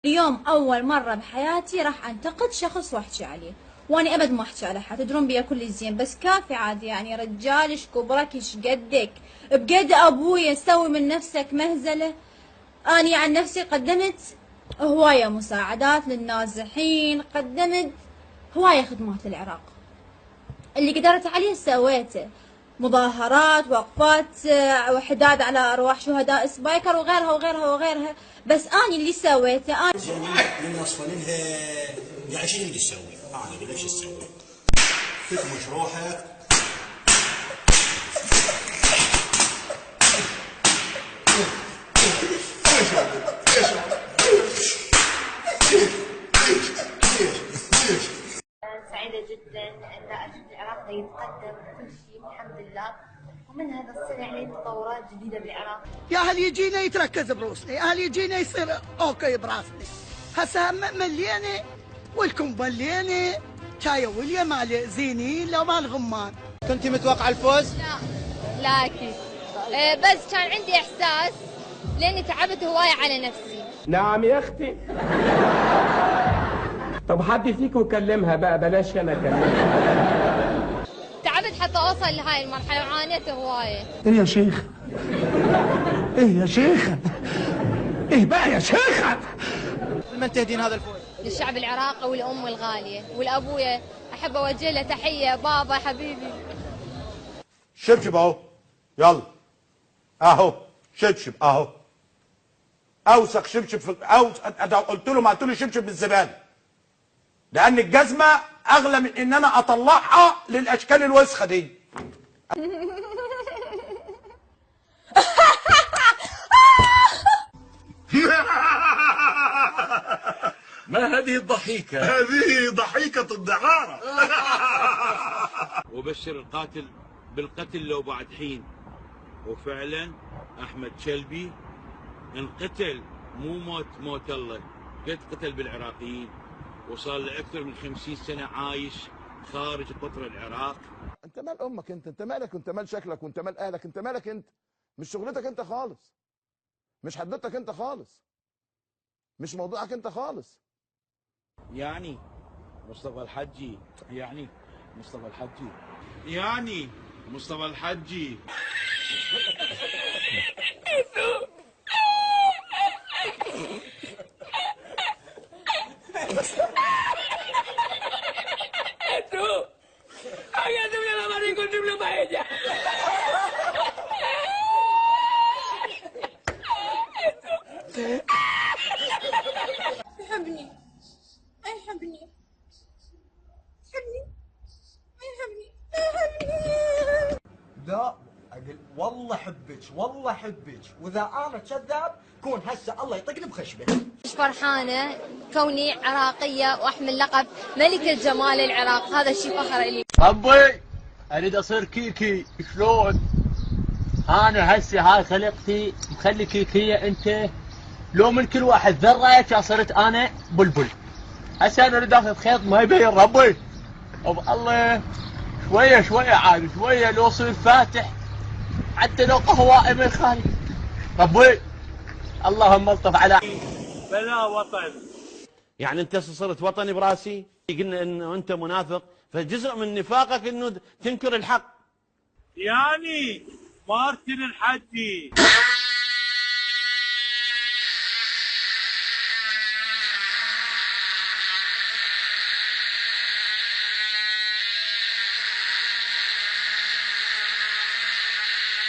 اليوم أول مرة بحياتي راح أنتقد شخص وأحكي عليه، وأني أبد ما أحكي على حد، تدرون بيا كل زين، بس كافي عادي يعني رجال إيش كبرك إيش قدك بقد أبويا سوي من نفسك مهزلة. أني عن نفسي قدمت هواية مساعدات للنازحين، قدمت هواية خدمات للعراق، اللي قدرت عليه سويته، مظاهرات، وقفات، وحداد على ارواح شهداء سبايكر وغيرها وغيرها وغيرها. بس اني اللي سويته اني من اصلا لها يعني شنو اللي تسوي؟ انا ليش تسوي؟ تكمش روحك سعيدة جدا أن أشوف العراق يتقدم كل شيء الحمد لله، ومن هذا السنة يعني تطورات جديدة بالعراق. يا هل يجينا يتركز بروسنا، يا هل يجينا يصير اوكي براسنا. هسه ملينا والكم بلينا شاي وليا مال زينين لو مال غمان. كنتي متوقع الفوز؟ لا اكيد، بس كان عندي احساس لاني تعبت هوايه على نفسي. نعم يا اختي. طب حد فيكم كلمها بقى، بلاش انا اكلمها. تعبت حتى اوصل لهاي المرحله وعانيت هوايه. ايه يا شيخ؟ ايه يا شيخ؟ ايه بقى يا شيخ؟ لمن تهدين هذا الفوز؟ للشعب العراقي والام الغاليه والابويا، احب اوجه له تحيه بابا حبيبي. شبشب اهو، يلا اهو شبشب اهو، اوسخ شبشب في قلت له ما قلت له شبشب بالزباله، لان الجزمه اغلى من ان انا اطلعها للاشكال الوسخه دي. ما هذه الضحيكة؟ هذه ضحيكة الدعارة. وبشر القاتل بالقتل لو بعد حين، وفعلا أحمد شلبي انقتل، مو موت الله، قد قتل بالعراقيين، وصار له أكثر من 50 سنة عايش خارج قطر العراق. انت مال امك انت مالك، انت مال شكلك وانت مال اهلك، انت مالك انت، مش شغلتك انت خالص، مش حددتك انت خالص، مش موضوعك انت خالص. يعني مصطفى الحجي، يعني مصطفى الحجي، يعني مصطفى الحجي. يحبني يحبني يحبني. لا اقول والله حبك والله حبك، واذا انا كذاب كون هسه الله يطقني بخشبه. مش فرحانه كوني عراقيه واحمل لقب ملكه جمال العراق، هذا شيء فخر لي. ربي اريد اصير كيكي، شلون؟ انا هسه هاي خلقتي مخلي كيكيه، انت لو من كل واحد ذره صرت انا بلبل. هسه انا اريد اخذ خيط ما يبين ربي، الله شويه شويه عاد شويه، لو صير فاتح حتى لو قهوائي من خارج. ربي اللهم الطف على بلا وطن. يعني انت صرت وطني براسي، قلنا انه انت منافق، فجزء من نفاقك انه تنكر الحق. يعني مارتن الحجي